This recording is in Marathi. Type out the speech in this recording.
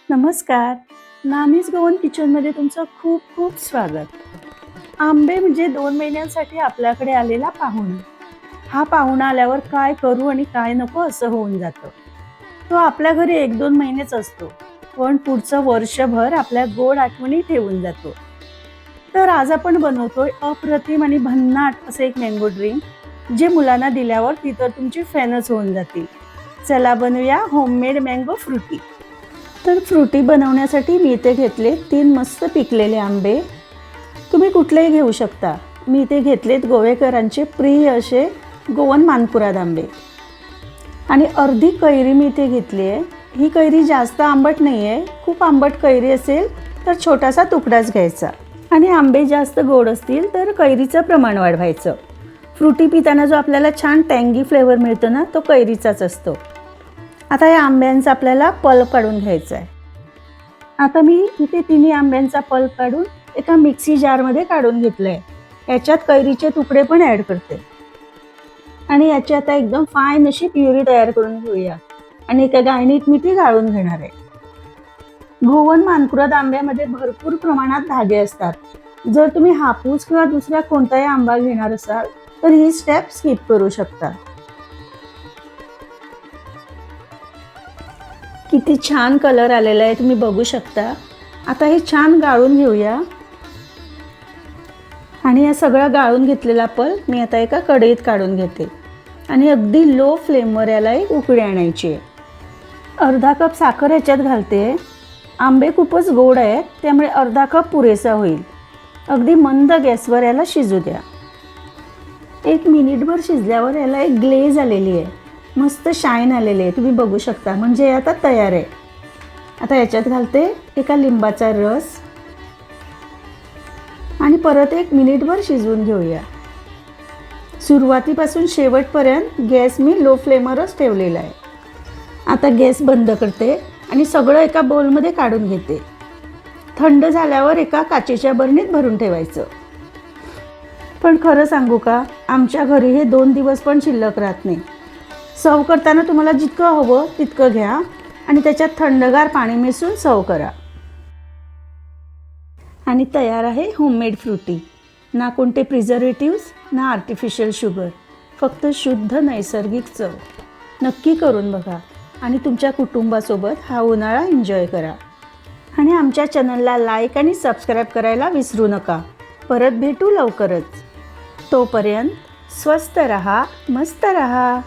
नमस्कार. नानीज गोवन किचनमध्ये तुमचं खूप खूप स्वागत. आंबे म्हणजे 2 महिन्यांसाठी आपल्याकडे आलेला पाहुणा. हा पाहुणा आल्यावर काय करू आणि काय नको असं होऊन जातं. तो आपल्या घरी 1-2 महिनेच असतो, पण पुढचं वर्षभर आपल्या गोड आठवणी ठेवून जातो. तर आज आपण बनवतोय अप्रतिम आणि भन्नाट असं एक मँगो ड्रिंक, जे मुलांना दिल्यावर ती तर तुमची फॅनच होऊन जातील. चला बनवूया होममेड मँगो फ्रुटी. तर फ्रुटी बनवण्यासाठी मी इथे घेतले 3 मस्त पिकलेले आंबे. तुम्ही कुठलेही घेऊ शकता. मी इथे घेतलेत गोवेकरांचे प्रिय असे गोवन मानकुराद आंबे. आणि अर्धी कैरी मी इथे घेतली आहे. ही कैरी जास्त आंबट नाही आहे. खूप आंबट कैरी असेल तर छोटासा तुकडाच घ्यायचा. आणि आंबे जास्त गोड असतील तर कैरीचं प्रमाण वाढवायचं. फ्रुटी पिताना जो आपल्याला छान टँगी फ्लेवर मिळतो ना, तो कैरीचाच असतो. आता या आंब्यांचा आपल्याला पल्प काढून घ्यायचा आहे. आता मी इथे तिन्ही आंब्यांचा पल्प काढून एका मिक्सी जारमध्ये काढून घेतला आहे. याच्यात कैरीचे तुकडे पण ॲड करते आणि याची आता एकदम फाईन अशी प्युरी तयार करून घेऊया. आणि एका गाळणीत मी ती गाळून घेणार आहे. गोवन मानकुराद आंब्यामध्ये भरपूर प्रमाणात धागे असतात. जर तुम्ही हापूस किंवा दुसरा कोणताही आंबा घेणार असाल तर ही स्टेप स्किप करू शकता. किती छान कलर आलेला आहे, तुम्ही बघू शकता. आता हे छान गाळून घेऊया. आणि या सगळा गाळून घेतलेला पल्प मी आता एका कढईत काढून घेते आणि अगदी लो फ्लेमवर याला एक उकळी आणायची आहे. अर्धा कप साखर याच्यात घालते. आंबे खूपच गोड आहेत, त्यामुळे अर्धा कप पुरेसा होईल. अगदी मंद गॅसवर याला शिजू द्या. 1 मिनिटभर शिजल्यावर याला एक ग्लेज आलेली आहे, मस्त शाईन आलेले आहे, तुम्ही बघू शकता. म्हणजे आता तयार आहे. आता याच्यात घालते एका लिंबाचा रस आणि परत 1 मिनिटभर शिजवून घेऊया. सुरुवातीपासून शेवटपर्यंत गॅस मी लो फ्लेमवरच ठेवलेला आहे. आता गॅस बंद करते आणि सगळं एका बाउलमध्ये काढून घेते. थंड झाल्यावर एका काचेच्या बरणीत भरून ठेवायचं. पण खरं सांगू का, आमच्या घरी हे 2 दिवस पण शिल्लक राहत नाही. सर्व करताना तुम्हाला जितकं हवं तितकं घ्या आणि त्याच्यात थंडगार पाणी मिसळून सर्व करा. आणि तयार आहे होममेड फ्रुटी. ना कोणते प्रिझर्वेटिव्स ना आर्टिफिशियल शुगर, फक्त शुद्ध नैसर्गिक चव. नक्की करून बघा आणि तुमच्या कुटुंबासोबत हा उन्हाळा एन्जॉय करा. आणि आमच्या चॅनलला लाईक आणि सबस्क्राईब करायला विसरू नका. परत भेटू लवकरच. तोपर्यंत स्वस्त रहा, मस्त रहा.